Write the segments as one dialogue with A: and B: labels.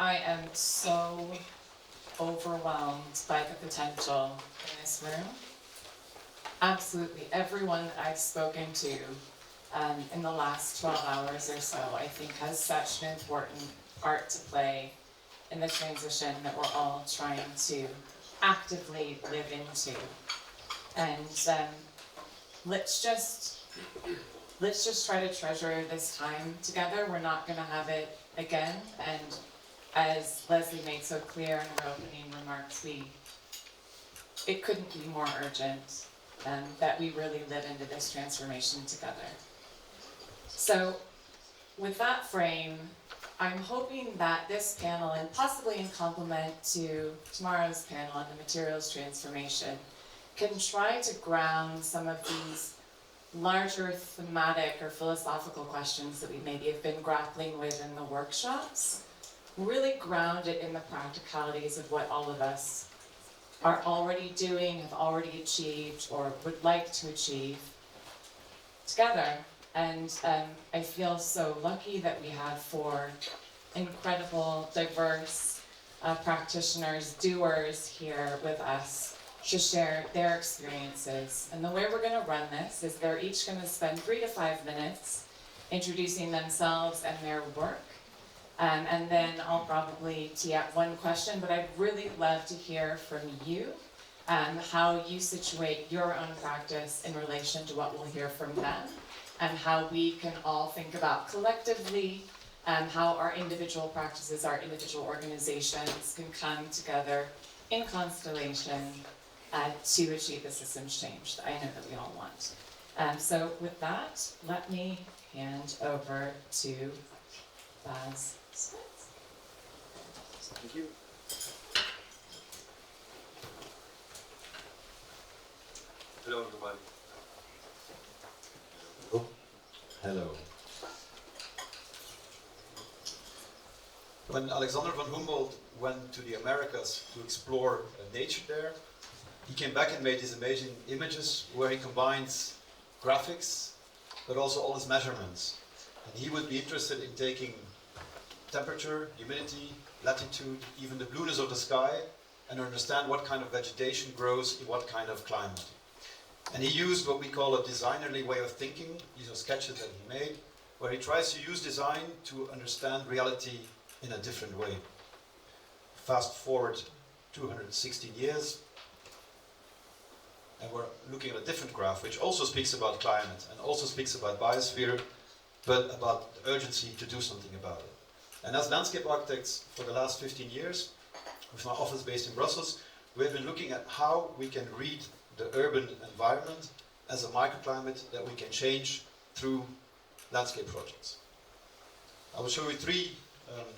A: I am so overwhelmed by the potential in this room. Absolutely everyone that I've spoken to in the last 12 hours or so, I think has such an important part to play in the transition that we're all trying to actively live into. And let's just try to treasure this time together. We're not going to have it again. And as Leslie made so clear in her opening remarks, it couldn't be more urgent that we really live into this transformation together. So with that frame, I'm hoping that this panel, and possibly in complement to tomorrow's panel on the materials transformation, can try to ground some of these larger thematic or philosophical questions that we maybe have been grappling with in the workshops, really ground it in the practicalities of what all of us are already doing, have already achieved, or would like to achieve together. And I feel so lucky that we have four incredible, diverse practitioners, doers here with us to share their experiences. And the way we're going to run this is they're each going to spend 3 to 5 minutes introducing themselves and their work. And then I'll probably tee up one question, but I'd really love to hear from you how you situate your own practice in relation to what we'll hear from them, and how we can all think about collectively how our individual practices, our individual organizations can come together in constellation to achieve the systems change that I know that we all want. So with that, let me hand over to Baz Smets.
B: Thank you. Hello, everybody.
C: Oh, hello. When Alexander von Humboldt went to the Americas to explore nature there, he came back and made these amazing images where he combines graphics, but also all his measurements. And he would be interested in taking temperature, humidity, latitude, even the blueness of the sky, and understand what kind of vegetation grows in what kind of climate. And he used what we call a designerly way of thinking. These are sketches that he made, where he tries to use design to understand reality in a different way. Fast forward 216 years, and we're looking at a different graph, which also speaks about climate, and also speaks about biosphere, but about the urgency to do something about it. And as landscape architects for the last 15 years, with my office based in Brussels, we have been looking at how we can read the urban environment as a microclimate that we can change through landscape projects. I will show you 3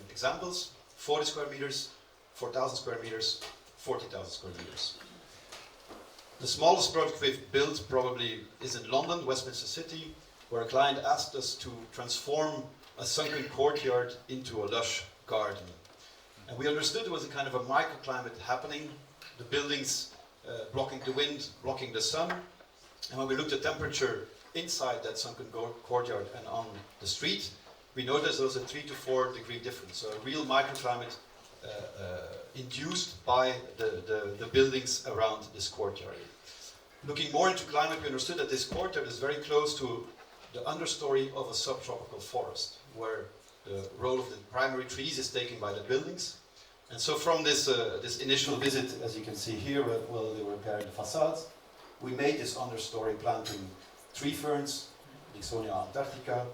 C: examples: 40 square meters, 4,000 square meters, 40,000 square meters. The smallest project we've built probably is in London, Westminster City, where a client asked us to transform a sunken courtyard into a lush garden. And we understood there was a kind of a microclimate happening, the buildings blocking the wind, blocking the sun. And when we looked at temperature inside that sunken courtyard and on the street, we noticed there was a 3 to 4 degree difference. So a real microclimate induced by the buildings around this courtyard. Looking more into climate, we understood that this courtyard is very close to the understory of a subtropical forest, where the role of the primary trees is taken by the buildings. And so from this initial visit, as you can see here, while they were repairing the facades, we made this understory planting tree ferns, Dixonia antarctica,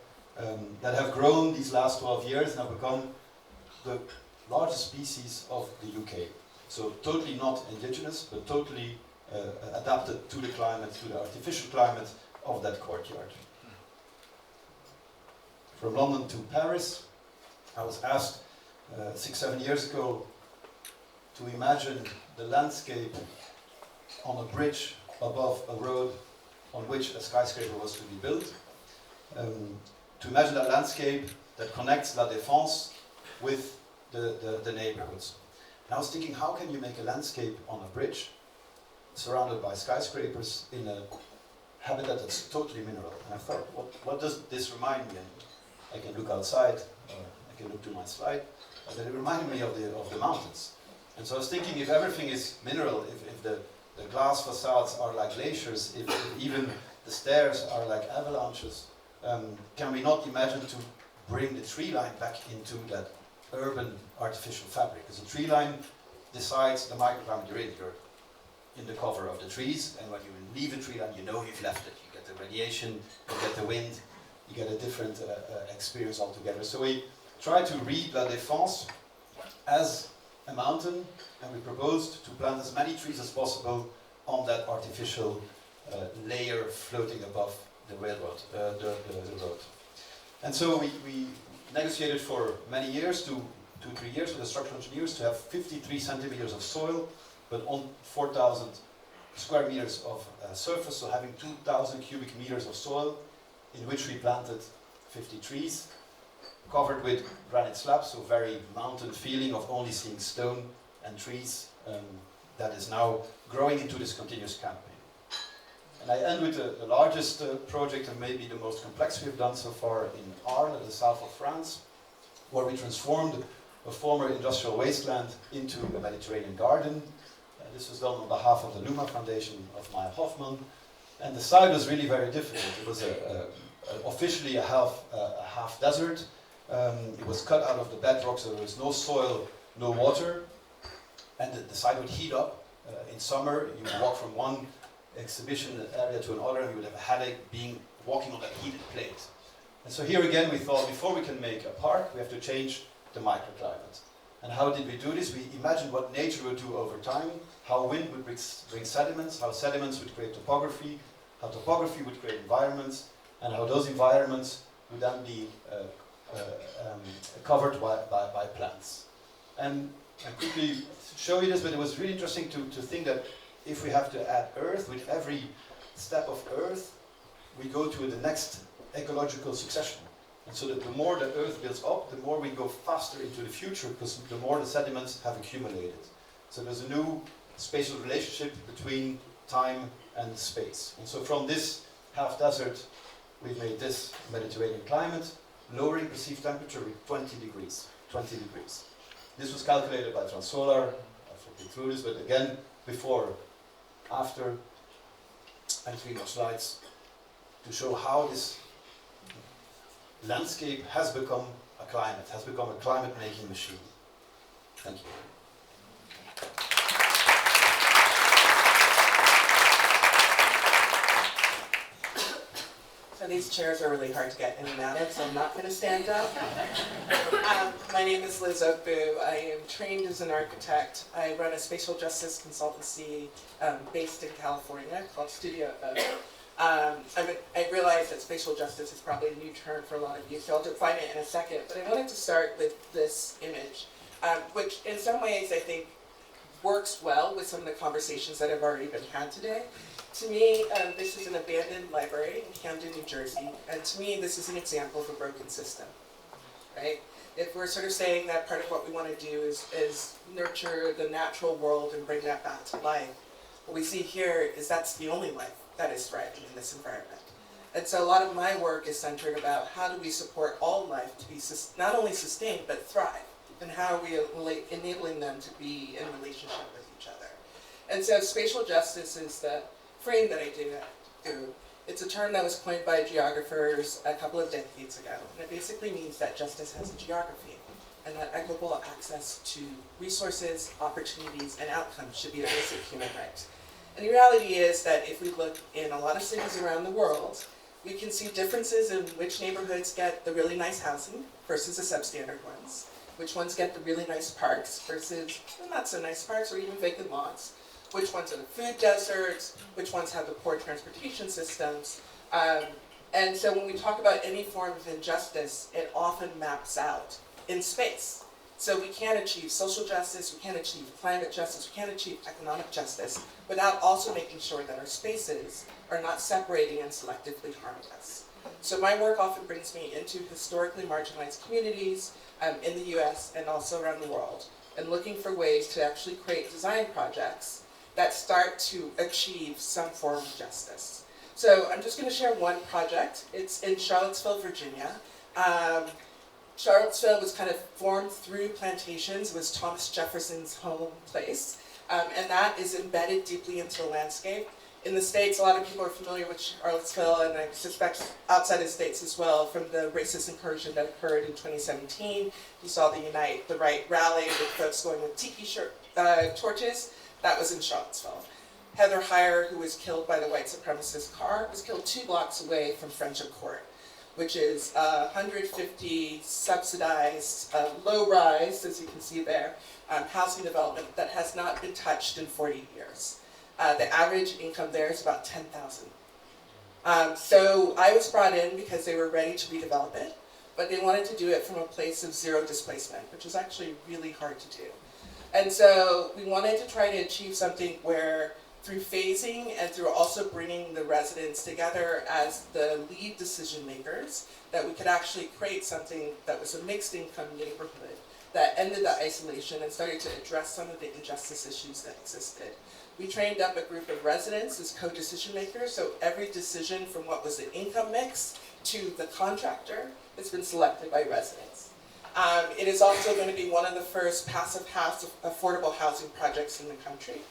C: that have grown these last 12 years and have become the largest species of the UK. So totally not indigenous, but totally adapted to the climate, to the artificial climate of that courtyard. From London to Paris, I was asked 6-7 years ago to imagine the landscape on a bridge above a road on which a skyscraper was to be built. To imagine that landscape that connects La Défense with the neighborhoods. And I was thinking, how can you make a landscape on a bridge surrounded by skyscrapers in a habitat that's totally mineral? And I thought, what does this remind me of? I can look outside, I can look to my slide. that it reminded me of the mountains. And so I was thinking, if everything is mineral, if the glass facades are like glaciers, if even the stairs are like avalanches, can we not imagine to bring the tree line back into that urban artificial fabric? Because the tree line decides the microclimate you're in. You're in the cover of the trees, and when you leave the tree line, you know you've left it. You get the radiation, you get the wind, you get a different experience altogether. So we try to read La Défense as a mountain, and we proposed to plant as many trees as possible on that artificial layer floating above the railroad, the road. And so we negotiated for many years, 2-3 years, with the structural engineers to have 53 centimeters of soil, but on 4,000 square meters of surface, so having 2,000 cubic meters of soil, in which we planted 50 trees, covered with granite slabs, so very mountain feeling of only seeing stone and trees, that is now growing into this continuous campaign. And I end with the largest project, and maybe the most complex we've done so far, in Arles, in the south of France, where we transformed a former industrial wasteland into a Mediterranean garden. This was done on behalf of the Luma Foundation of Maya Hoffman. And the site was really very difficult. It was officially a half desert. It was cut out of the bedrock, so there was no soil, no water. And the site would heat up. In summer, you would walk from one exhibition area to another, and you would have a headache walking on that heated plate. And so here again, we thought, before we can make a park, we have to change the microclimate. And how did we do this? We imagined what nature would do over time, how wind would bring sediments, how sediments would create topography, how topography would create environments, and how those environments would then be covered by plants. And I quickly show you this, but it was really interesting to think that if we have to add earth, with every step of earth, we go to the next ecological succession. And so that the more the earth builds up, the more we go faster into the future, because the more the sediments have accumulated. So there's a new spatial relationship between time and space. And so from this half desert, we've made this Mediterranean climate, lowering perceived temperature with 20 degrees. This was calculated by Transolar. I've been through this, but again, before, after, and 3 more slides to show how this landscape has become a climate-making machine. Thank you.
D: So these chairs are really hard to get in and out of, so I'm not going to stand up. My name is Liz Ogbu. I am trained as an architect. I run a spatial justice consultancy based in California called Studio O. I realize that spatial justice is probably a new term for a lot of you, so I'll define it in a second. But I wanted to start with this image, which in some ways I think works well with some of the conversations that have already been had today. To me, this is an abandoned library in Camden, New Jersey, and to me this is an example of a broken system, right? If we're sort of saying that part of what we want to do is nurture the natural world and bring that back to life, what we see here is that's the only life that is thriving in this environment. And so a lot of my work is centered about how do we support all life to be not only sustained, but thrive, and how are we enabling them to be in relationship with each other. And so spatial justice is the frame that I do through. It's a term that was coined by geographers a couple of decades ago, and it basically means that justice has a geography, and that equitable access to resources, opportunities, and outcomes should be a basic human right. And the reality is that if we look in a lot of cities around the world, we can see differences in which neighborhoods get the really nice housing versus the substandard ones, which ones get the really nice parks versus the not so nice parks or even vacant lots, which ones are the food deserts, which ones have the poor transportation systems. And so when we talk about any form of injustice, it often maps out in space. So we can't achieve social justice, we can't achieve climate justice, we can't achieve economic justice without also making sure that our spaces are not separating and selectively harming us. So my work often brings me into historically marginalized communities in the US and also around the world, and looking for ways to actually create design projects that start to achieve some form of justice. So I'm just going to share one project. It's in Charlottesville, Virginia. Charlottesville was kind of formed through plantations. It was Thomas Jefferson's home place, and that is embedded deeply into the landscape. In the States, a lot of people are familiar with Charlottesville, and I suspect outside the States as well, from the racist incursion that occurred in 2017. You saw the Unite the Right rally with folks going with tiki torches. That was in Charlottesville. Heather Heyer, who was killed by the white supremacist car, was killed 2 blocks away from Friendship Court, which is 150 subsidized, low-rise, as you can see there, housing development that has not been touched in 40 years. The average income there is about $10,000. So I was brought in because they were ready to redevelop it, but they wanted to do it from a place of zero displacement, which is actually really hard to do. And so we wanted to try to achieve something where, through phasing and through also bringing the residents together as the lead decision makers, that we could actually create something that was a mixed income neighborhood that ended the isolation and started to address some of the injustice issues that existed. We trained up a group of residents as co-decision makers, so every decision from what was the income mix to the contractor has been selected by residents. It is also going to be one of the first passive house affordable housing projects in the country.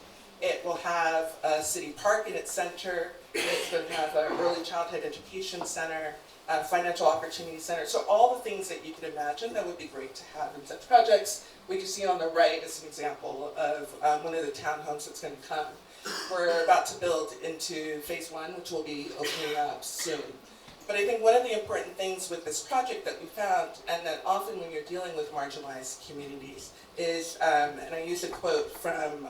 D: It will have a city park in its center. It's going to have an early childhood education center, a financial opportunity center. So all the things that you could imagine that would be great to have in such projects. What you see on the right is an example of one of the townhomes that's going to come. We're about to build into phase 1, which will be opening up soon. But I think one of the important things with this project that we found, and that often when you're dealing with marginalized communities, is, and I use a quote from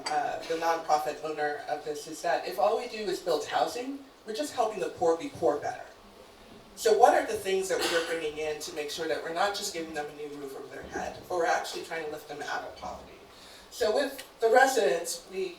D: the nonprofit owner of this, is that if all we do is build housing, we're just helping the poor be poor better. So what are the things that we're bringing in to make sure that we're not just giving them a new roof over their head, but we're actually trying to lift them out of poverty? So with the residents, we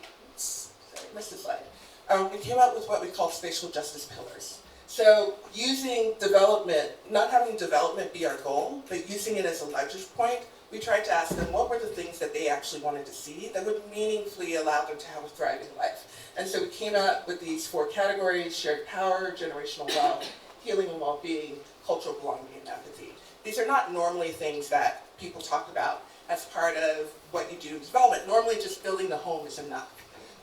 D: came up with what we call spatial justice pillars. So using development, not having development be our goal, but using it as a leverage point, we tried to ask them what were the things that they actually wanted to see that would meaningfully allow them to have a thriving life. And so we came up with these 4 categories: shared power, generational wealth, healing and well-being, cultural belonging, and empathy. These are not normally things that people talk about as part of what you do in development. Normally just building the home is enough.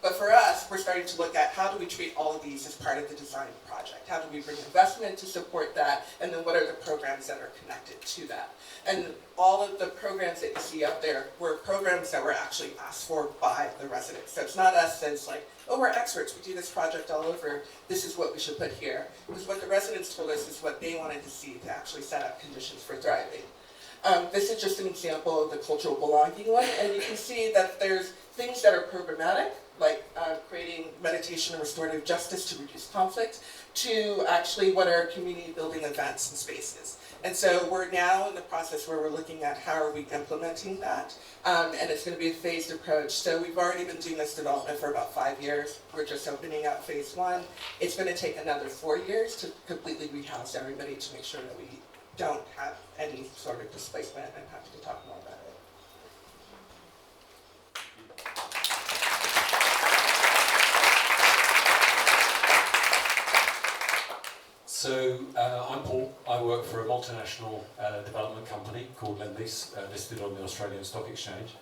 D: But for us, we're starting to look at how do we treat all of these as part of the design project? How do we bring investment to support that? And then what are the programs that are connected to that? And all of the programs that you see up there were programs that were actually asked for by the residents. So it's not us as like, oh, we're experts, we do this project all over, this is what we should put here. It was what the residents told us is what they wanted to see to actually set up conditions for thriving. This is just an example of the cultural belonging one, and you can see that there's things that are programmatic, like creating meditation and restorative justice to reduce conflict, to actually what are community building events and spaces. And so we're now in the process where we're looking at how are we implementing that, and it's going to be a phased approach. So we've already been doing this development for about 5 years. We're just opening up phase 1. It's going to take another 4 years to completely rehouse everybody to make sure that we don't have any sort of displacement. I'm happy to talk more about it.
E: So I'm Paul. I work for a multinational development company called Lendlease, listed on the Australian Stock Exchange.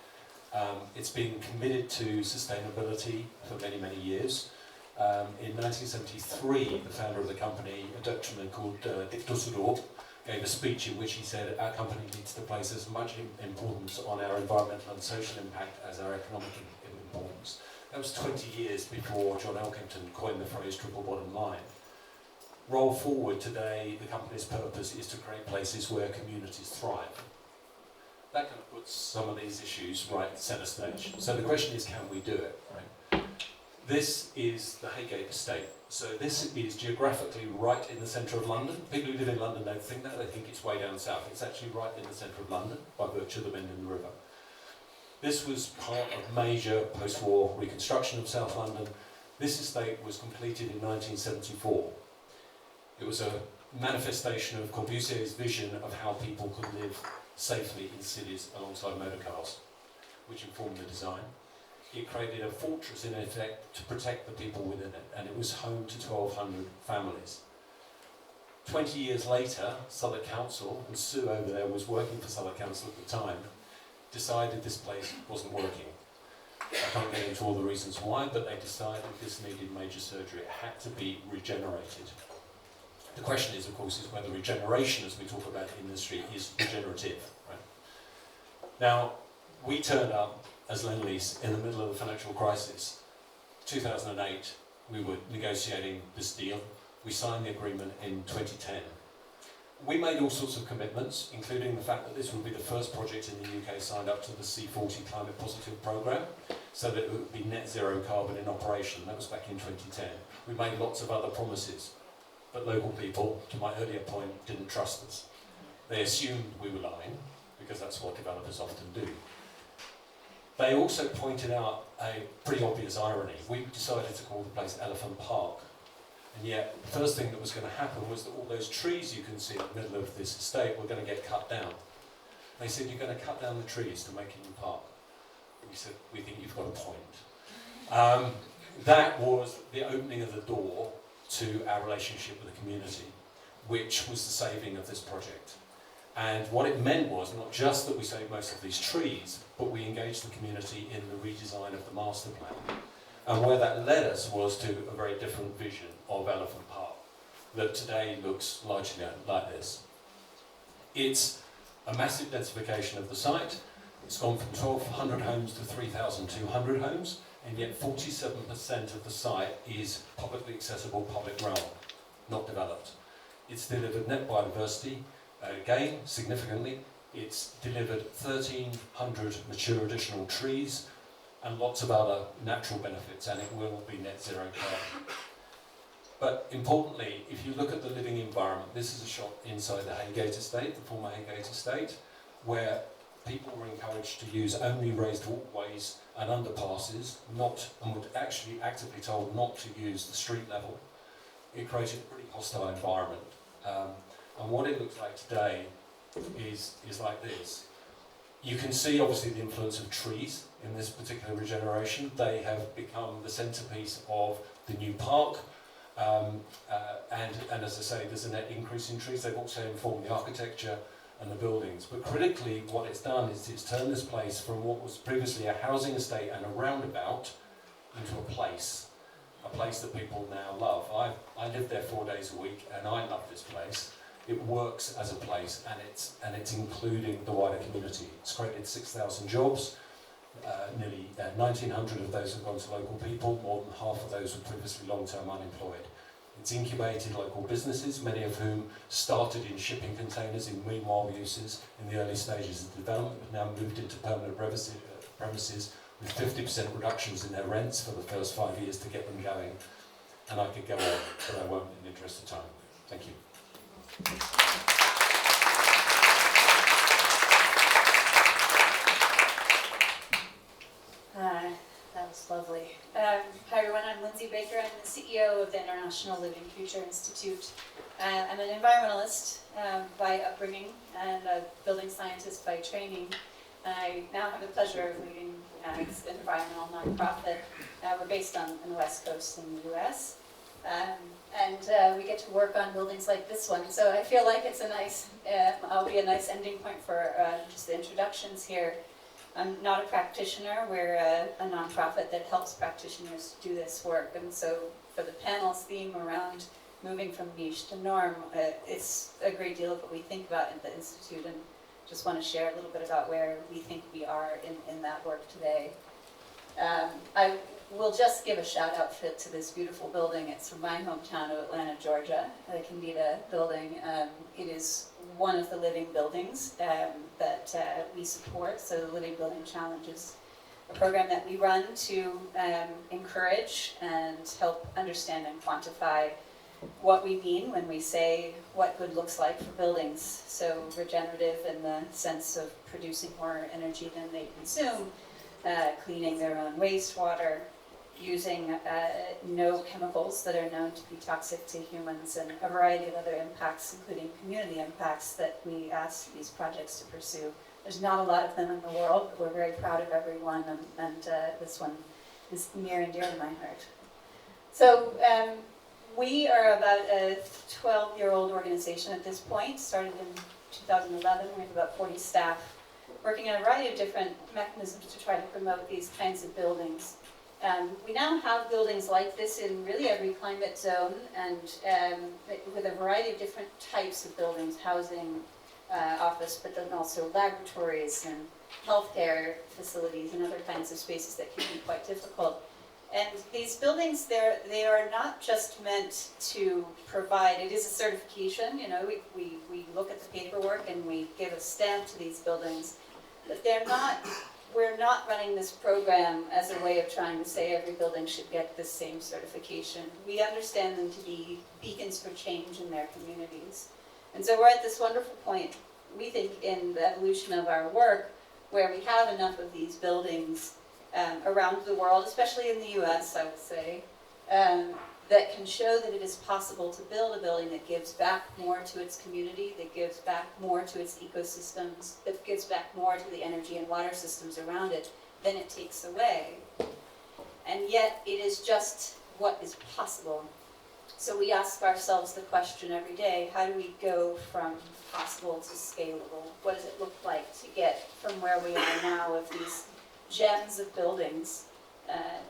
E: It's been committed to sustainability for many, many years. In 1973, the founder of the company, a Dutchman called Dick Dusseldorp, gave a speech in which he said our company needs to place as much importance on our environmental and social impact as our economic importance. That was 20 years before John Elkington coined the phrase triple bottom line. Roll forward today, the company's purpose is to create places where communities thrive. That kind of puts some of these issues right centre stage. So the question is, can we do it? Right? This is the Haygate estate. So this is geographically right in the centre of London. People who live in London don't think that, they think it's way down south. It's actually right in the centre of London by virtue of the bend in the river. This was part of major post-war reconstruction of South London. This estate was completed in 1974. It was a manifestation of Corbusier's vision of how people could live safely in cities alongside motor cars, which informed the design. It created a fortress in effect to protect the people within it, and it was home to 1,200 families. 20 years later, Southwark Council, and Sue over there was working for Southwark Council at the time, decided this place wasn't working. I can't get into all the reasons why, but they decided this needed major surgery. It had to be regenerated. The question is, of course, is whether regeneration, as we talk about in industry, is regenerative. Right? Now, we turned up as Lendlease in the middle of the financial crisis. 2008, we were negotiating this deal. We signed the agreement in 2010. We made all sorts of commitments, including the fact that this would be the first project in the UK signed up to the C40 Climate Positive programme, so that it would be net zero carbon in operation. That was back in 2010. We made lots of other promises, but local people, to my earlier point, didn't trust us. They assumed we were lying, because that's what developers often do. They also pointed out a pretty obvious irony. We decided to call the place Elephant Park. And yet, the first thing that was going to happen was that all those trees you can see in the middle of this estate were going to get cut down. They said, you're going to cut down the trees to make a new park. We said, we think you've got a point. That was the opening of the door to our relationship with the community, which was the saving of this project. And what it meant was not just that we saved most of these trees, but we engaged the community in the redesign of the master plan. And where that led us was to a very different vision of Elephant Park that today looks largely like this. It's a massive densification of the site. It's gone from 1,200 homes to 3,200 homes, and yet 47% of the site is publicly accessible public realm, not developed. It's delivered net biodiversity, again, significantly. It's delivered 1,300 mature additional trees, and lots of other natural benefits, and it will be net zero carbon. But importantly, if you look at the living environment, this is a shot inside the Haygate estate, the former Haygate estate, where people were encouraged to use only raised walkways and underpasses, and were actually actively told not to use the street level. It created a pretty hostile environment. And what it looks like today is like this. You can see obviously the influence of trees in this particular regeneration. They have become the centrepiece of the new park, and as I say, there's a net increase in trees. They've also informed the architecture and the buildings. But critically, what it's done is it's turned this place from what was previously a housing estate and a roundabout into a place that people now love. I live there 4 days a week, and I love this place. It works as a place, and it's including the wider community. It's created 6,000 jobs. Nearly 1,900 of those have gone to local people. More than half of those were previously long-term unemployed. It's incubated local businesses, many of whom started in shipping containers in meanwhile uses in the early stages of development, but now moved into permanent premises with 50% reductions in their rents for the first 5 years to get them going. And I could go on, but I won't in the interest of time. Thank you.
F: That was lovely. Hi everyone, I'm Lindsay Baker. I'm the CEO of the International Living Future Institute. I'm an environmentalist by upbringing and a building scientist by training. I now have the pleasure of leading an environmental nonprofit. We're based on the West Coast in the US. And we get to work on buildings like this one. So I feel like it's a nice, I'll be a nice ending point for just the introductions here. I'm not a practitioner. We're a nonprofit that helps practitioners do this work. And so for the panel's theme around moving from niche to norm, it's a great deal of what we think about at the Institute, and just want to share a little bit about where we think we are in that work today. I will just give a shout out to this beautiful building. It's from my hometown of Atlanta, Georgia, the Candida building. It is one of the living buildings that we support. So the Living Building Challenge is a program that we run to encourage and help understand and quantify what we mean when we say what good looks like for buildings. So regenerative in the sense of producing more energy than they consume, cleaning their own wastewater, using no chemicals that are known to be toxic to humans, and a variety of other impacts, including community impacts, that we ask these projects to pursue. There's not a lot of them in the world, but we're very proud of every one, and this one is near and dear to my heart. So We are about a 12-year-old organization at this point, started in 2011. We have about 40 staff working on a variety of different mechanisms to try to promote these kinds of buildings. We now have buildings like this in really every climate zone, and with a variety of different types of buildings, housing, office, but then also laboratories and healthcare facilities and other kinds of spaces that can be quite difficult. And these buildings, they are not just meant to provide, it is a certification, you know, we look at the paperwork and we give a stamp to these buildings, but we're not running this program as a way of trying to say every building should get the same certification. We understand them to be beacons for change in their communities. And so we're at this wonderful point, we think, in the evolution of our work, where we have enough of these buildings around the world, especially in the US, I would say, that can show that it is possible to build a building that gives back more to its community, that gives back more to its ecosystems, that gives back more to the energy and water systems around it than it takes away. And yet it is just what is possible. So we ask ourselves the question every day, how do we go from possible to scalable? What does it look like to get from where we are now of these gems of buildings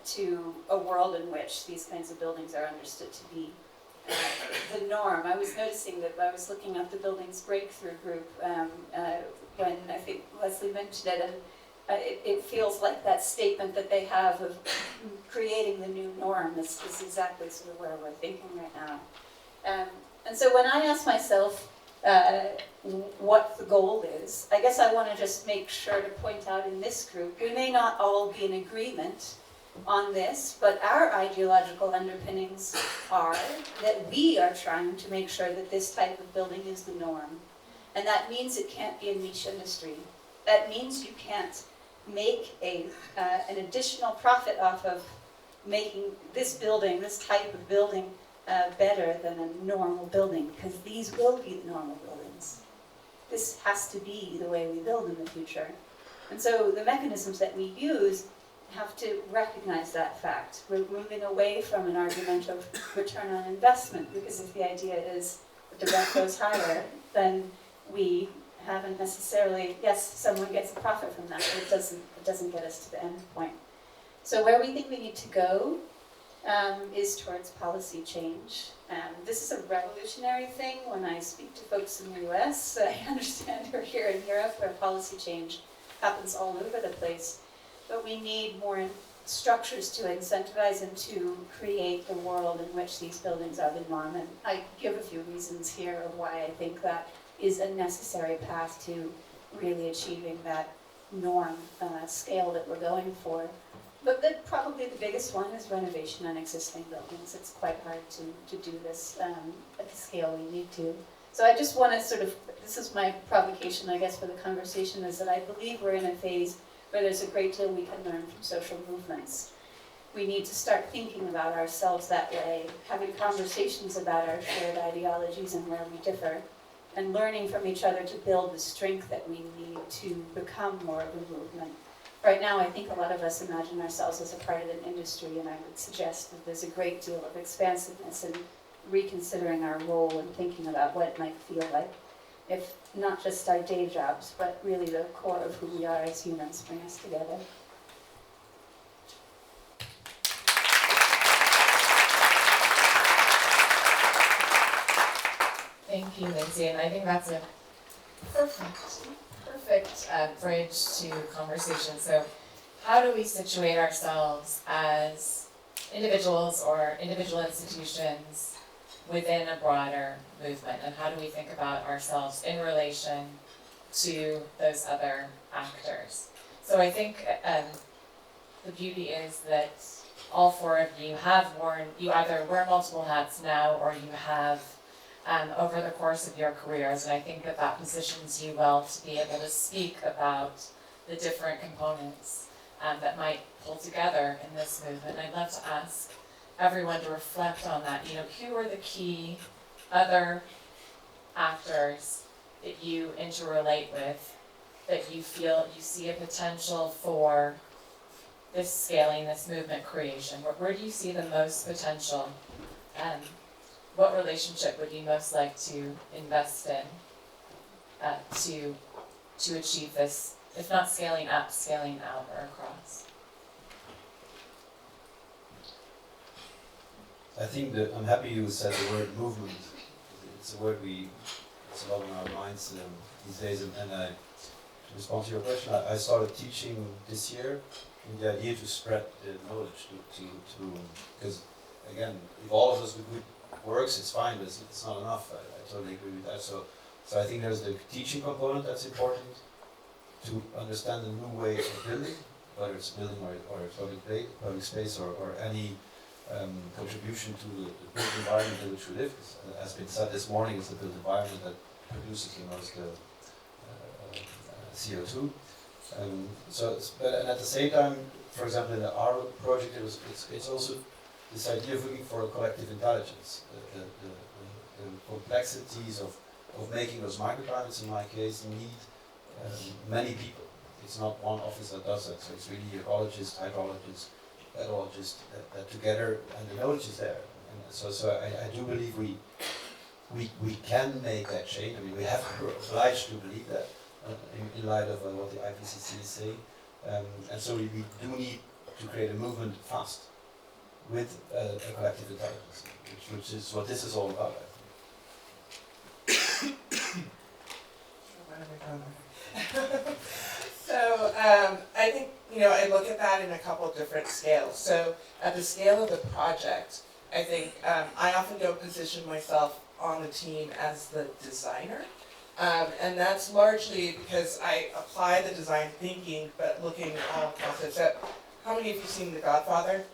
F: to a world in which these kinds of buildings are understood to be the norm? I was noticing that I was looking at the Buildings Breakthrough group when I think Leslie mentioned it, and it feels like that statement that they have of creating the new norm is exactly sort of where we're thinking right now. And so when I ask myself what the goal is, I guess I want to just make sure to point out in this group, we may not all be in agreement on this, but our ideological underpinnings are that we are trying to make sure that this type of building is the norm. And that means it can't be a niche industry. That means you can't make an additional profit off of making this building, this type of building, better than a normal building, because these will be the normal buildings. This has to be the way we build in the future. And so the mechanisms that we use have to recognize that fact. We're moving away from an argument of return on investment, because if the idea is that the rent goes higher, then we haven't necessarily, yes, someone gets a profit from that, but it doesn't get us to the end point. So where we think we need to go is towards policy change. This is a revolutionary thing. When I speak to folks in the US, I understand we're here in Europe where policy change happens all over the place. But we need more structures to incentivize and to create the world in which these buildings are the norm. And I give a few reasons here of why I think that is a necessary path to really achieving that norm scale that we're going for. But probably the biggest one is renovation on existing buildings. It's quite hard to do this at the scale we need to. So I just want to sort of, this is my provocation, I guess, for the conversation, is that I believe we're in a phase where there's a great deal we can learn from social movements. We need to start thinking about ourselves that way, having conversations about our shared ideologies and where we differ, and learning from each other to build the strength that we need to become more of a movement. Right now, I think a lot of us imagine ourselves as a part of an industry, and I would suggest that there's a great deal of expansiveness in reconsidering our role and thinking about what it might feel like if not just our day jobs, but really the core of who we are as humans bring us together.
A: Thank you, Lindsay, and I think that's a perfect bridge to conversation. So how do we situate ourselves as individuals or individual institutions within a broader movement, and how do we think about ourselves in relation to those other actors? So I think the beauty is that all four of you have worn, you either wear multiple hats now or you have over the course of your careers, and I think that that positions you well to be able to speak about the different components that might pull together in this movement. And I'd love to ask everyone to reflect on that. You know, who are the key other actors that you interrelate with, that you feel you see a potential for this scaling, this movement creation? Where do you see the most potential what relationship would you most like to invest in to achieve this, if not scaling up, scaling out or across?
C: I think that I'm happy you said the word movement. It's a word it's a lot in our minds these days. And to respond to your question, I started teaching this year with the idea to spread the knowledge because again, if all of us do good works, it's fine, but it's not enough. I totally agree with that. So I think there's the teaching component that's important to understand the new way of building, whether it's building or public space or any contribution to the built environment in which we live. As has been said this morning, it's the built environment that produces the most CO2. And at the same time, for example, in our project, it's also this idea of looking for a collective intelligence. The complexities of making those microclimates, in my case, need many people. It's not one office that does that. So it's really ecologists, hydrologists, pedologists that together, and the knowledge is there. And so I do believe we can make that change. I mean, we have obliged to believe that in light of what the IPCC is saying. And so we do need to create a movement fast with a collective intelligence, which is what this is all about, I think.
D: So I think, I look at that in a couple of different scales. So at the scale of the project, I think I often don't position myself on the team as the designer. And that's largely because I apply the design thinking, but looking all across it. So how many of you have seen The Godfather?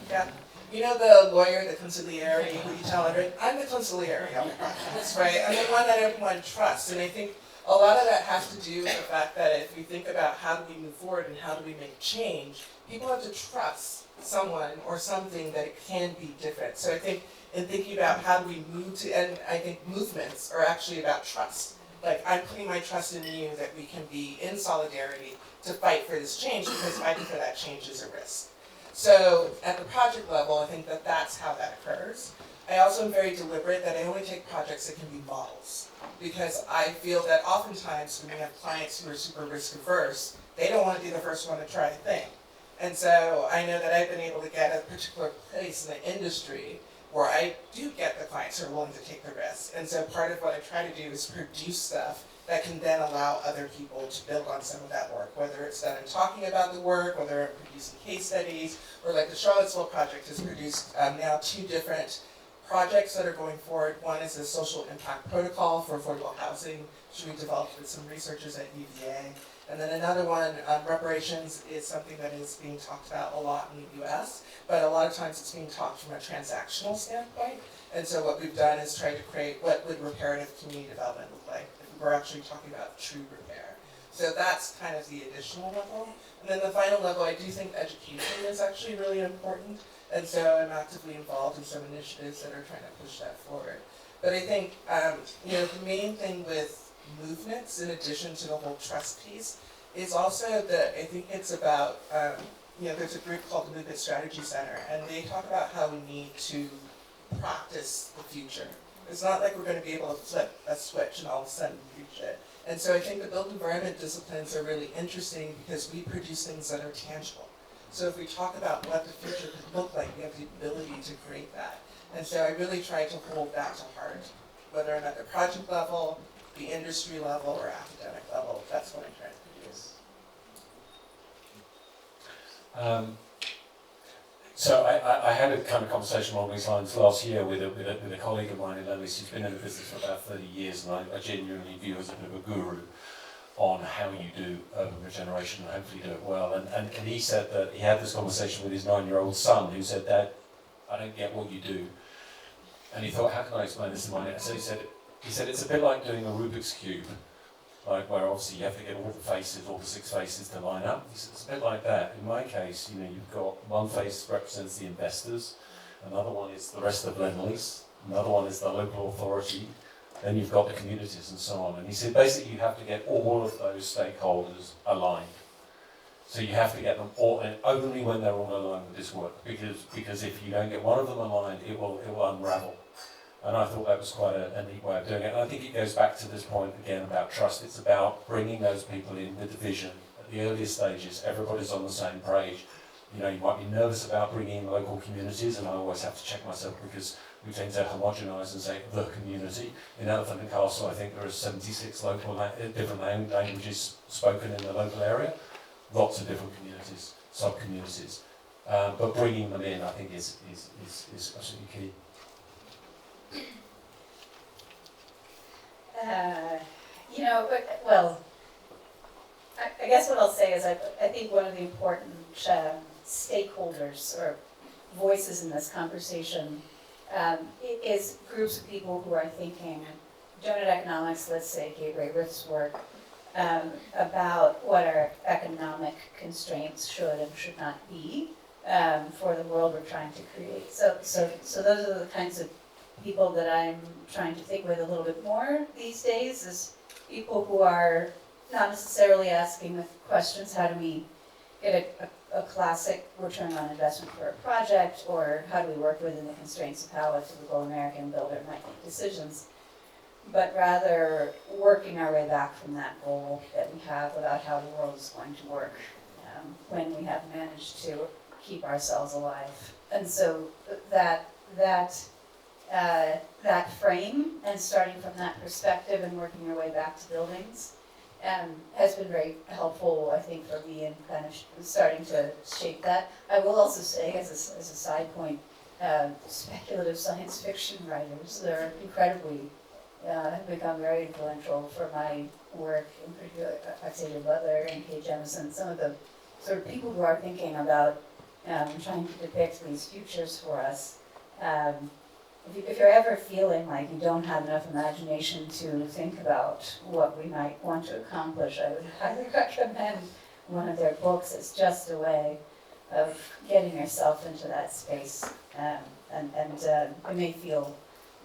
D: Yeah. You know the lawyer, the consigliere, who you tell everything? I'm the consigliere on the projects, right? I'm the one that everyone trusts. And I think a lot of that has to do with the fact that if we think about how do we move forward and how do we make change, people have to trust someone or something that it can be different. So I think in thinking about how do we move to, and I think movements are actually about trust. Like, I'm putting my trust in you that we can be in solidarity to fight for this change, because fighting for that change is a risk. So at the project level, I think that that's how that occurs. I also am very deliberate that I only take projects that can be models, because I feel that oftentimes when we have clients who are super risk averse, they don't want to be the first one to try a thing. And so I know that I've been able to get a particular place in the industry where I do get the clients who are willing to take the risk. And so part of what I try to do is produce stuff that can then allow other people to build on some of that work, whether it's done in talking about the work, whether I'm producing case studies, or like the Charlottesville project has produced now 2 different projects that are going forward. One is a social impact protocol for affordable housing, which we developed with some researchers at UVA. And then another one, reparations, is something that is being talked about a lot in the US, but a lot of times it's being talked from a transactional standpoint. And so what we've done is try to create what would reparative community development look like if we're actually talking about true repair. So that's kind of the additional level. And then the final level, I do think education is actually really important. And so I'm actively involved in some initiatives that are trying to push that forward. But I think, the main thing with movements, in addition to the whole trust piece, is also that I think it's about, there's a group called the Movement Strategy Center, and they talk about how we need to practice the future. It's not like we're going to be able to flip a switch and all of a sudden reach it. And so I think the built environment disciplines are really interesting because we produce things that are tangible. So if we talk about what the future could look like, we have the ability to create that. And so I really try to hold that to heart, whether I'm at the project level, the industry level, or academic level. That's what I'm trying to produce.
E: So I had a kind of conversation along these lines last year with a colleague of mine in Lendlease who's been in the business for about 30 years, and I genuinely view as a bit of a guru on how you do urban regeneration and hopefully do it well. And he said that he had this conversation with his 9-year-old son who said, "Dad, I don't get what you do." And he thought, how can I explain this to my dad? So he said it's a bit like doing a Rubik's Cube, like where obviously you have to get all the 6 faces to line up. He said it's a bit like that. In my case, you've got one face represents the investors, another one is the rest of Lendlease, another one is the local authority, then you've got the communities and so on. And he said basically you have to get all of those stakeholders aligned. So you have to get them all, and only when they're all aligned with this work, because if you don't get one of them aligned, it will unravel. And I thought that was quite a neat way of doing it. And I think it goes back to this point again about trust. It's about bringing those people in with the vision at the earliest stages. Everybody's on the same page. You know, you might be nervous about bringing in local communities, and I always have to check myself because we tend to homogenise and say the community. In Elephant and Castle, I think there are 76 different languages spoken in the local area. Lots of different communities, sub-communities. But bringing them in, I think, is absolutely key.
F: I guess what I'll say is I think one of the important stakeholders or voices in this conversation is groups of people who are thinking, donut economics, let's say Gateway Rift's work, about what our economic constraints should and should not be for the world we're trying to create. So those are the kinds of people that I'm trying to think with a little bit more these days, is people who are not necessarily asking the questions, how do we get a classic return on investment for a project, or how do we work within the constraints of how a typical American builder might make decisions, but rather working our way back from that goal that we have about how the world is going to work when we have managed to keep ourselves alive. And so that frame, and starting from that perspective and working your way back to buildings, has been very helpful, I think, for me in kind of starting to shape that. I will also say, as a side point, speculative science fiction writers, they're incredibly, have become very influential for my work, in particular Octavia Butler and Kay Jemison, some of the sort of people who are thinking about trying to depict these futures for us. If you're ever feeling like you don't have enough imagination to think about what we might want to accomplish, I would highly recommend one of their books. It's just a way of getting yourself into that space. And it may feel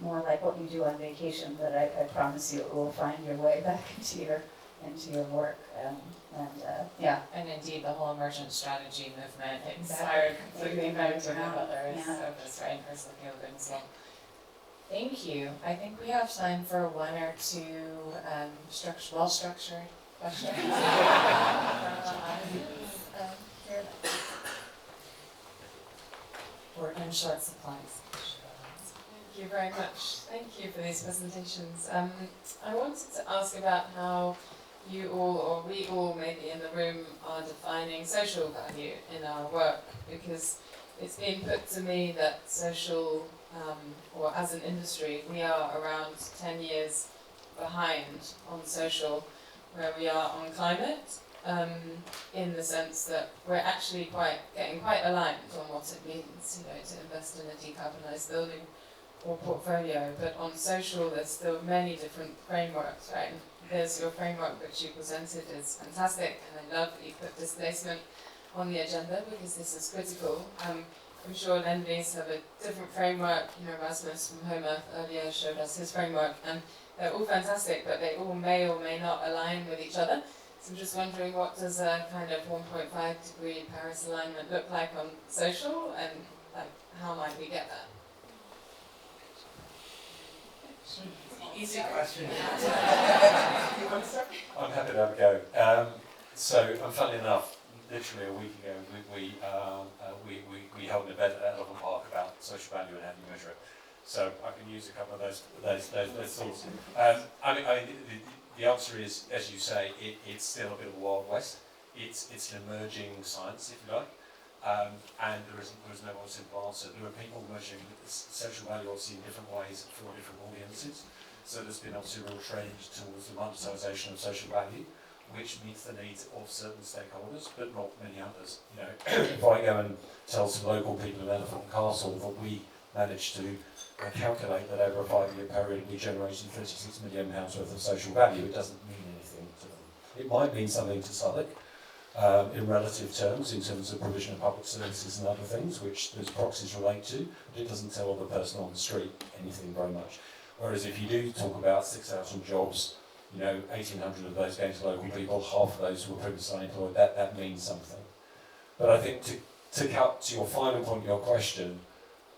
F: more like what you do on vacation, but I promise you it will find your way back into your work.
A: And indeed, the whole emergent strategy movement inspired completely by Octavia Butler's focus, right, in personal building. So, thank you. I think we have time for one or two well-structured questions. We're in short supplies.
G: Thank you very much. Thank you for these presentations. I wanted to ask about how you all, or we all maybe in the room, are defining social value in our work, because it's been put to me that social, or as an industry, we are around 10 years behind on social where we are on climate, in the sense that we're actually getting quite aligned on what it means, to invest in a decarbonised building or portfolio. But on social, there's still many different frameworks, right? There's your framework which you presented is fantastic, and I love that you put displacement on the agenda because this is critical. I'm sure Lendlease have a different framework. Rasmus from Home Earth earlier showed us his framework, and they're all fantastic, but they all may or may not align with each other. So I'm just wondering, what does a kind of 1.5 degree Paris alignment look like on social, and how might we get that?
D: Easy question.
E: I'm happy to have a go. So, funnily enough, literally a week ago, we held an event at Elephant Park about social value and how you measure it. So I can use a couple of those thoughts. The answer is, as you say, it's still a bit of a wild west. It's an emerging science, if you like, and there is no one simple answer. There are people measuring social value obviously in different ways for different audiences. So there's been obviously a real trend towards the monetisation of social value, which meets the needs of certain stakeholders, but not many others. If I go and tell some local people in Elephant and Castle that we managed to calculate that over a 5-year period we generated £36 million worth of social value, it doesn't mean anything to them. It might mean something to Southwark in relative terms, in terms of provision of public services and other things, which those proxies relate to, but it doesn't tell the person on the street anything very much. Whereas if you do talk about 6,000 jobs 1,800 of those going to local people, half of those were previously unemployed, that means something. But I think to cut to your final point, your question,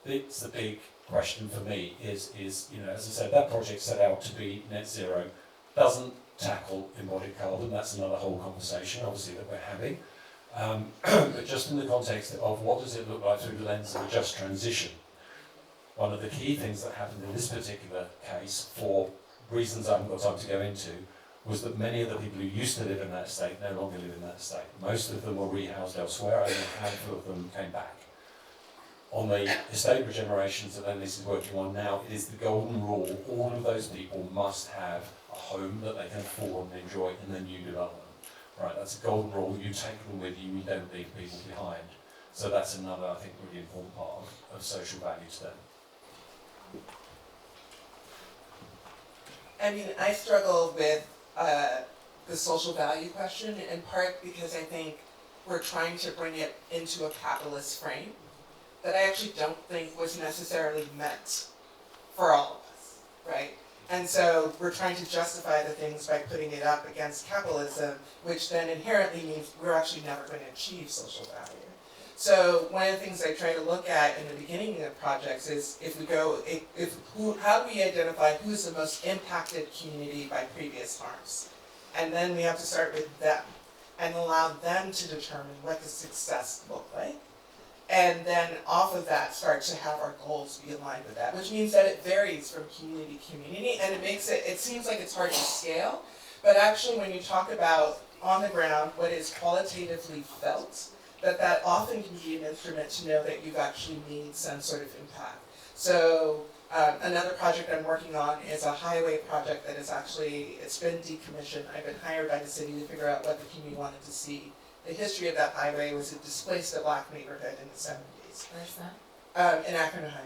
E: it's the big question for me is as I said, that project set out to be net zero, doesn't tackle embodied carbon, that's another whole conversation, obviously, that we're having. But just in the context of what does it look like through the lens of a just transition, one of the key things that happened in this particular case, for reasons I haven't got time to go into, was that many of the people who used to live in that estate no longer live in that estate. Most of them were rehoused elsewhere, only a handful of them came back. On the estate regenerations that Lendlease is working on now, it is the golden rule. All of those people must have a home that they can afford and enjoy in the new development. Right, that's a golden rule. You take them with you, you don't leave people behind. So that's another, I think, really important part of social value to them.
D: I mean, I struggle with the social value question, in part because I think we're trying to bring it into a capitalist frame that I actually don't think was necessarily meant for all of us, right? And so we're trying to justify the things by putting it up against capitalism, which then inherently means we're actually never going to achieve social value. So one of the things I try to look at in the beginning of projects is how do we identify who's the most impacted community by previous harms? And then we have to start with them and allow them to determine what does success look like. And then off of that start to have our goals be aligned with that, which means that it varies from community to community, and it seems like it's hard to scale, but actually when you talk about on the ground what is qualitatively felt, that often can be an instrument to know that you've actually made some sort of impact. So another project I'm working on is a highway project that is actually, it's been decommissioned. I've been hired by the city to figure out what the community wanted to see. The history of that highway was it displaced a black neighborhood in the 70s.
A: Where's that?
D: In Akron, Ohio,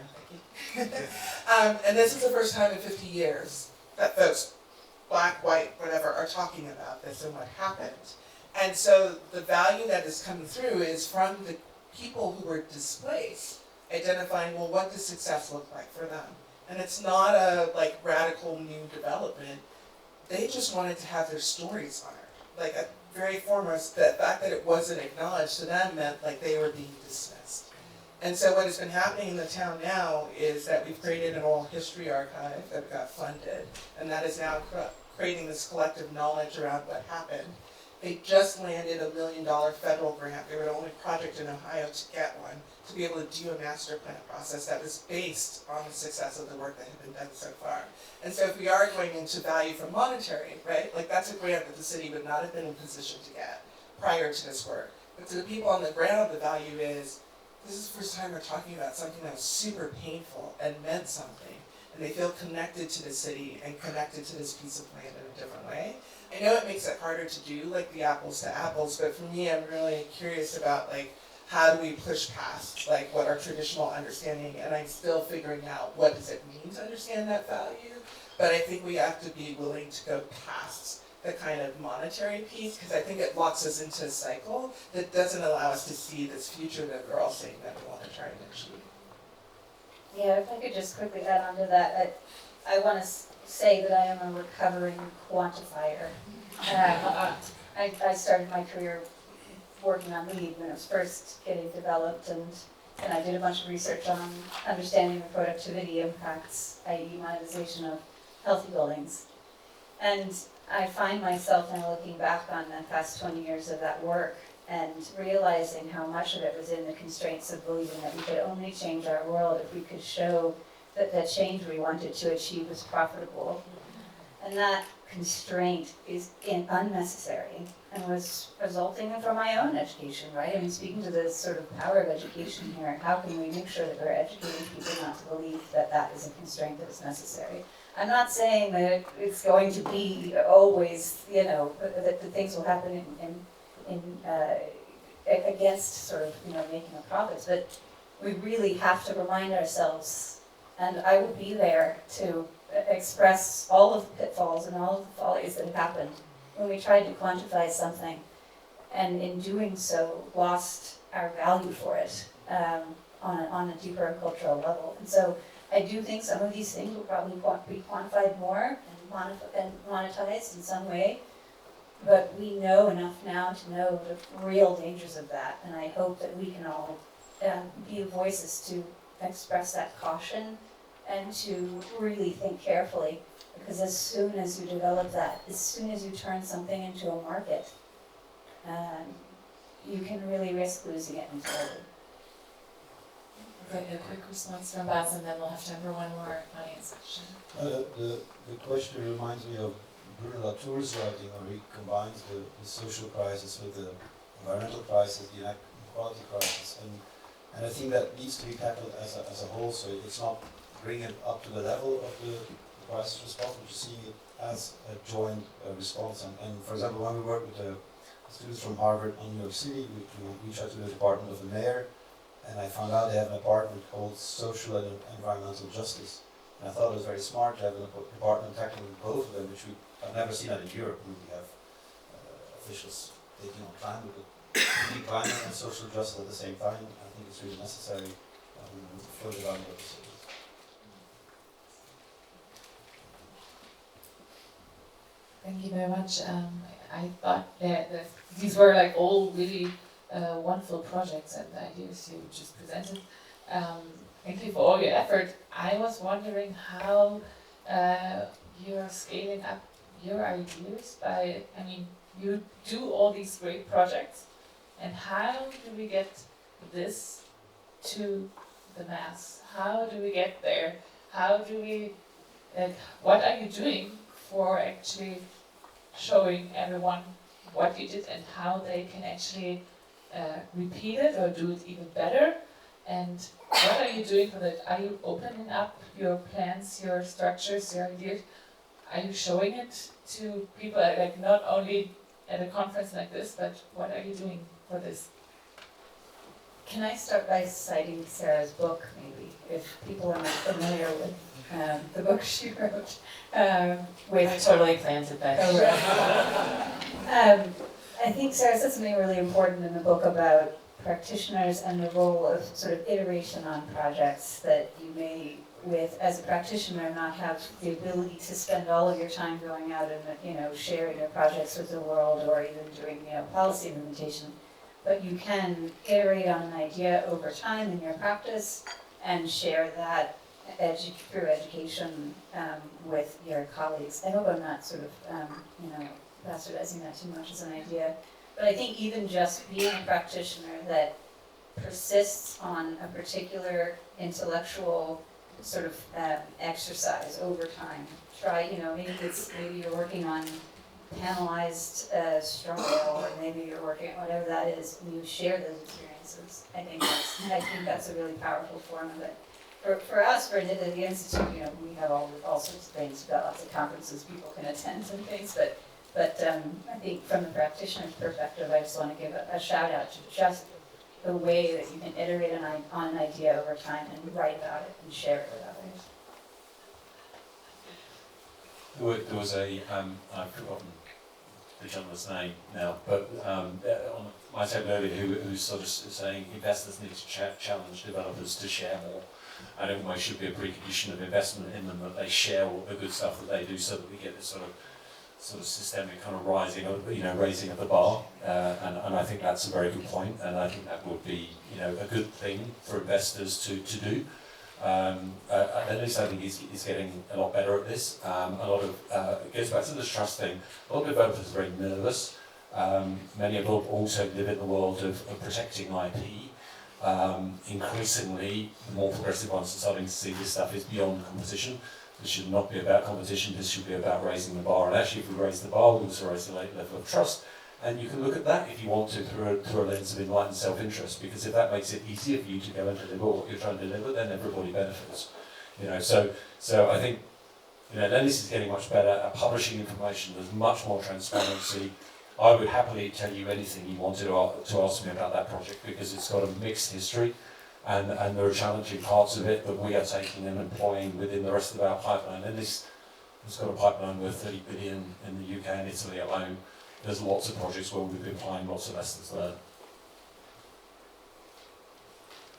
D: thank you. And this is the first time in 50 years that folks, black, white, whatever, are talking about this and what happened. And so the value that is coming through is from the people who were displaced, identifying, well, what does success look like for them? And it's not a radical new development. They just wanted to have their stories honored. Very foremost, the fact that it wasn't acknowledged to them meant they were being dismissed. And so what has been happening in the town now is that we've created an oral history archive that got funded, and that is now creating this collective knowledge around what happened. They just landed $1 million federal grant. They were the only project in Ohio to get one, to be able to do a master plan process that was based on the success of the work that had been done so far. And so if we are going into value from monetary, right, that's a grant that the city would not have been in position to get prior to this work. But to the people on the ground, the value is, this is the first time we're talking about something that was super painful and meant something. And they feel connected to the city and connected to this piece of land in a different way. I know it makes it harder to do the apples to apples, but for me, I'm really curious about how do we push past what our traditional understanding, and I'm still figuring out what does it mean to understand that value. But I think we have to be willing to go past the kind of monetary piece, because I think it locks us into a cycle that doesn't allow us to see this future that we're all saying that we want to try and achieve.
F: Yeah, if I could just quickly add on to that, I want to say that I am a recovering quantifier. I started my career working on LEED when it was first getting developed, and I did a bunch of research on understanding the productivity impacts, i.e. monetization of healthy buildings. And I find myself now looking back on the past 20 years of that work and realizing how much of it was in the constraints of believing that we could only change our world if we could show that the change we wanted to achieve was profitable. And that constraint is unnecessary and was resulting from my own education, right? I mean, speaking to the sort of power of education here, how can we make sure that we're educating people not to believe that that is a constraint that is necessary? I'm not saying that it's going to be always, that the things will happen against sort of, making a profit, but we really have to remind ourselves, and I will be there to express all of the pitfalls and all of the follies that have happened when we tried to quantify something, and in doing so, lost our value for it on a deeper cultural level. And so I do think some of these things will probably be quantified more, and monetized in some way. But we know enough now to know the real dangers of that, and I hope that we can all be the voices to express that caution and to really think carefully, because as soon as you develop that, as soon as you turn something into a market, you can really risk losing it entirely.
A: Okay, a quick response from Baz, and then we'll have time for one more audience question.
H: The question reminds me of Bruno Latour's writing, where he combines the social crisis with the environmental crisis, the inequality crisis, and I think that needs to be tackled as a whole. So it's not bringing it up to the level of the crisis response, but just seeing it as a joint response. And for example, when we work with the students from Harvard on New York City, we reach out to the Department of the Mayor, and I found out they have an department called Social and Environmental Justice. And I thought it was very smart to have a department tackling both of them, which I've never seen that in Europe, where we have officials taking on climate, but climate and social justice at the same time. I think it's really necessary for the development of the cities.
A: Thank you very much. I thought that these were like all really wonderful projects and ideas you just presented. Thank you for all your effort. I was wondering how you're scaling up your ideas by, I mean, you do all these great projects, and how do we get this to the mass? How do we get there? How do we, what are you doing for actually showing everyone what you did and how they can actually repeat it or do it even better? And what are you doing for that? Are you opening up your plans, your structures, your ideas? Are you showing it to people, like not only at a conference like this, but what are you doing for this?
F: Can I start by citing Sarah's book, maybe, if people are not familiar with the book she wrote?
A: With totally planted that.
F: I think Sarah said something really important in the book about practitioners and the role of sort of iteration on projects, that you may, as a practitioner, not have the ability to spend all of your time going out and sharing your projects with the world, or even doing policy implementation, but you can iterate on an idea over time in your practice and share that through education with your colleagues. I hope I'm not sort of bastardizing that too much as an idea. But I think even just being a practitioner that persists on a particular intellectual sort of exercise over time. Maybe you're working on panelized straw bale, or maybe you're working on whatever that is, and you share those experiences. I think that's a really powerful form of it. For us, for the Institute, we have all sorts of things. We've got lots of conferences people can attend and things, but I think from the practitioner's perspective, I just want to give a shout out to just the way that you can iterate on an idea over time and write about it and share it with others.
E: There was I've forgotten the gentleman's name now, but on my table earlier, who was sort of saying investors need to challenge developers to share more. And it almost should be a precondition of investment in them that they share all the good stuff that they do, so that we get this sort of systemic kind of raising of the bar. And I think that's a very good point, and I think that would be a good thing for investors to do. At least I think he's getting a lot better at this. It goes back to this trust thing. A lot of developers are very nervous. Many of them also live in the world of protecting IP. Increasingly, the more progressive ones are starting to see this stuff is beyond competition. This should not be about competition, this should be about raising the bar. And actually, if we raise the bar, we also raise the level of trust. And you can look at that if you want to through a lens of enlightened self-interest, because if that makes it easier for you to go and deliver what you're trying to deliver, then everybody benefits. So I think Lendlease is getting much better at publishing information. There's much more transparency. I would happily tell you anything you wanted to ask me about that project, because it's got a mixed history, and there are challenging parts of it that we are taking and employing within the rest of our pipeline. And this has got a pipeline worth 30 billion in the UK and Italy alone. There's lots of projects where we've been applying lots of lessons learned.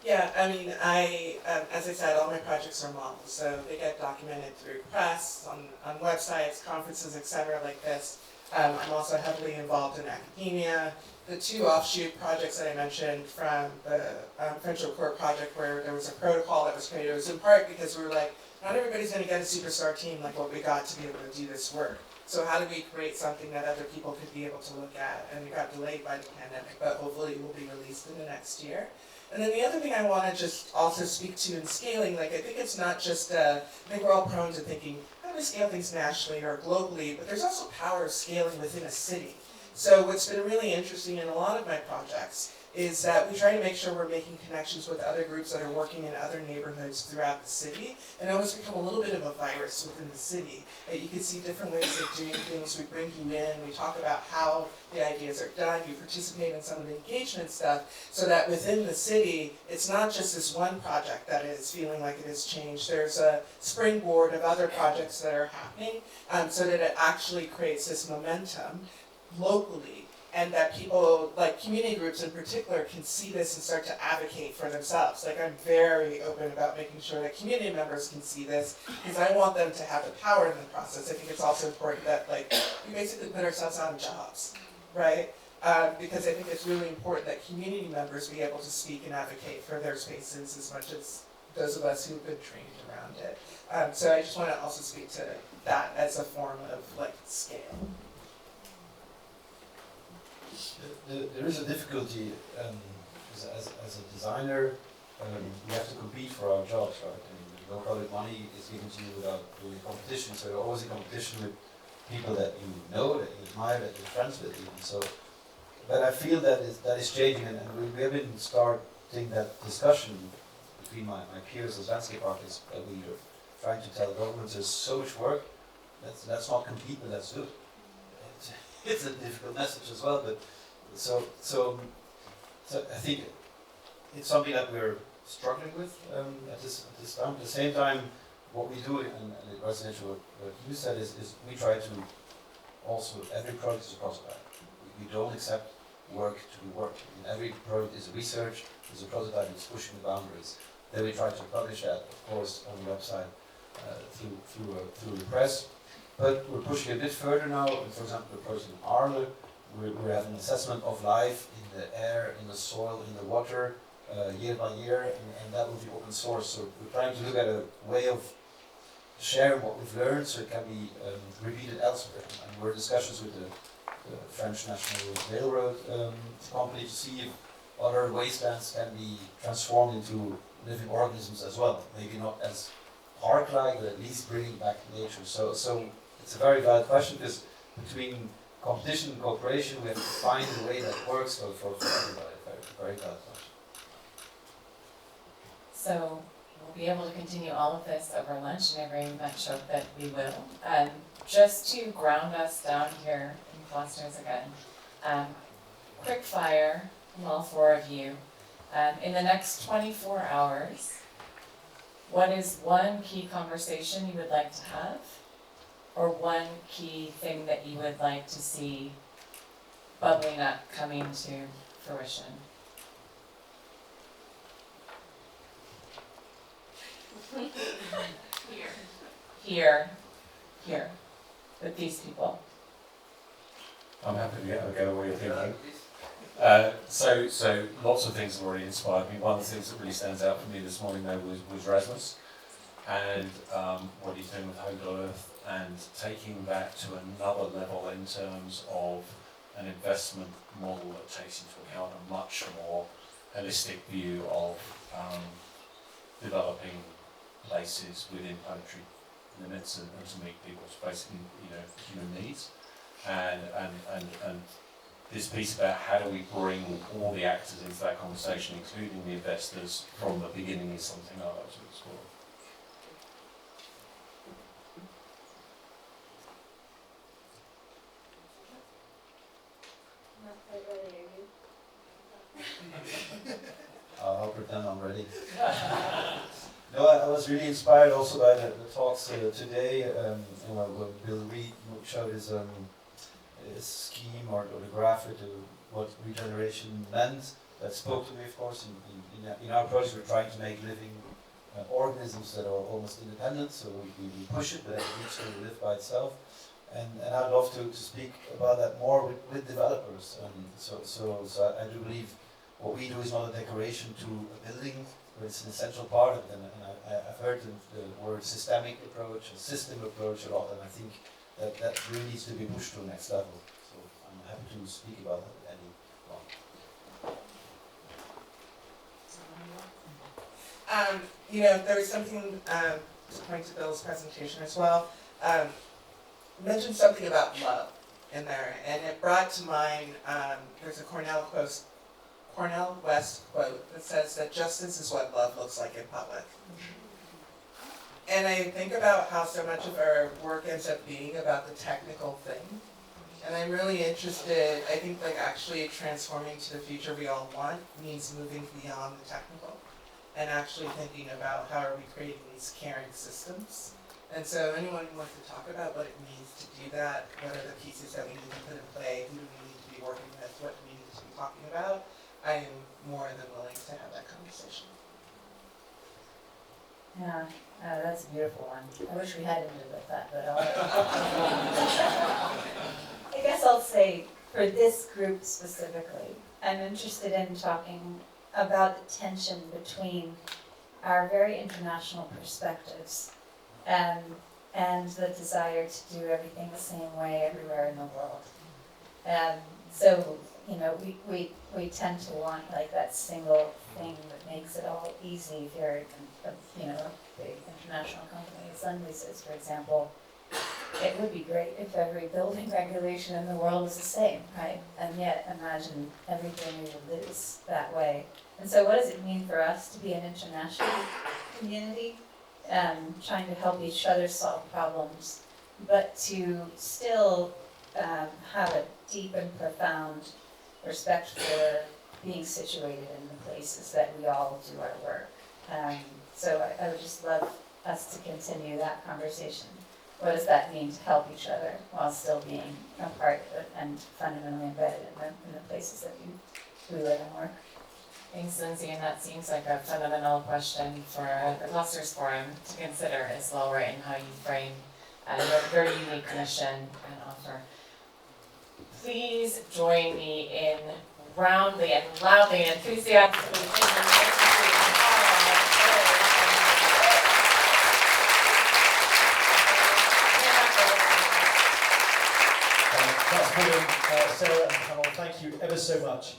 D: Yeah, I mean, as I said, all my projects are models, so they get documented through press, on websites, conferences, etc. like this. I'm also heavily involved in academia. The two offshoot projects that I mentioned from the French Court project where there was a protocol that was created, it was in part because we were like, not everybody's going to get a superstar team like what we got to be able to do this work. So how do we create something that other people could be able to look at? And we got delayed by the pandemic, but hopefully it will be released in the next year. And then the other thing I want to just also speak to in scaling, like I think it's not just, I think we're all prone to thinking, how do we scale things nationally or globally, but there's also power of scaling within a city. So what's been really interesting in a lot of my projects is that we try to make sure we're making connections with other groups that are working in other neighborhoods throughout the city, and almost become a little bit of a virus within the city. You can see different ways of doing things. We bring you in, we talk about how the ideas are done, you participate in some of the engagement stuff, so that within the city, it's not just this one project that is feeling like it has changed. There's a springboard of other projects that are happening, so that it actually creates this momentum locally, and that people, like community groups in particular, can see this and start to advocate for themselves. Like I'm very open about making sure that community members can see this, because I want them to have the power in the process. I think it's also important that like we basically put ourselves out of jobs, right? Because I think it's really important that community members be able to speak and advocate for their spaces as much as those of us who've been trained around it. So I just want to also speak to that as a form of like scale.
H: There is a difficulty as a designer. We have to compete for our jobs, right? And no public money is given to you without doing competition. So you're always in competition with people that you know, that you admire, that you're friends with even. So, but I feel that is changing, and we have been starting that discussion between my peers as landscape architects. We are trying to tell governments there's so much work. Let's not compete, but let's do it. It's a difficult message as well, but so I think it's something that we're struggling with at this time. At the same time, what we do, and the residential, what you said is we try to also, every project is a prototype. We don't accept work to be work. Every project is research, is a prototype, it's pushing the boundaries. Then we try to publish that, of course, on the website through the press. But we're pushing a bit further now. For example, the project in Arle, we're having an assessment of life in the air, in the soil, in the water, year by year, and that will be open source. So we're trying to look at a way of sharing what we've learned so it can be repeated elsewhere. And we're in discussions with the French National Railroad company to see if other wastelands can be transformed into living organisms as well. Maybe not as park-like, but at least bringing back nature. So it's a very valid question, because between competition and cooperation, we have to find a way that works for everybody. Very valid question.
A: So we'll be able to continue all of this over lunch, and I very much hope that we will. Just to ground us down here in Klosters again, quick fire from all four of you. In the next 24 hours, what is one key conversation you would like to have? Or one key thing that you would like to see bubbling up, coming to fruition? Here, with these people.
E: I'm happy to get a way of thinking. So lots of things have already inspired me. One of the things that really stands out for me this morning though was Rasmus, and what he's doing with Whole Earth, and taking that to another level in terms of an investment model that takes into account a much more holistic view of developing places within poetry limits and to meet people's basic, human needs, and this piece about how do we bring all the actors into that conversation, including the investors, from the beginning, is something I'd like to explore.
F: Not quite ready, are you?
H: I'll pretend I'm ready. No, I was really inspired also by the talks today. What Bill Reed showed his scheme or the graphic of what regeneration meant. that spoke to me, of course. In our project, we're trying to make living organisms that are almost independent, so we push it, but it needs to live by itself. And I'd love to speak about that more with developers. So I do believe what we do is not a decoration to a building, but it's an essential part of it. And I've heard the word systemic approach, a system approach a lot, and I think that really needs to be pushed to the next level. So I'm happy to speak about that with anyone.
D: There was something, to point to Bill's presentation as well, mentioned something about love in there, and it brought to mind, there's a Cornell West quote that says that justice is what love looks like in public. And I think about how so much of our work ends up being about the technical thing. And I'm really interested, I think like actually transforming to the future we all want means moving beyond the technical and actually thinking about how are we creating these caring systems. And so anyone who wants to talk about what it means to do that, what are the pieces that we need to put in play, who do we need to be working with, what do we need to be talking about, I am more than willing to have that conversation.
F: Yeah, that's a beautiful one. I wish we had ended with that, but I guess I'll say for this group specifically, I'm interested in talking about the tension between our very international perspectives and the desire to do everything the same way everywhere in the world. So, we tend to want like that single thing that makes it all easy if you're a big international company. Lendlease, for example, it would be great if every building regulation in the world was the same, right? And yet imagine everything we would lose that way. And so what does it mean for us to be an international community, trying to help each other solve problems, but to still have a deep and profound respect for being situated in the places that we all do our work. So I would just love us to continue that conversation. What does that mean to help each other while still being a part of it and fundamentally embedded in the places that we live and work?
A: Thanks, Lindsay, and that seems like a fundamental question for the Klosters Forum to consider as well, right, in how you frame your very unique mission and offer. Please join me in roundly and loudly and enthusiastically
I: That's brilliant, Sarah and panel. Thank you ever so much.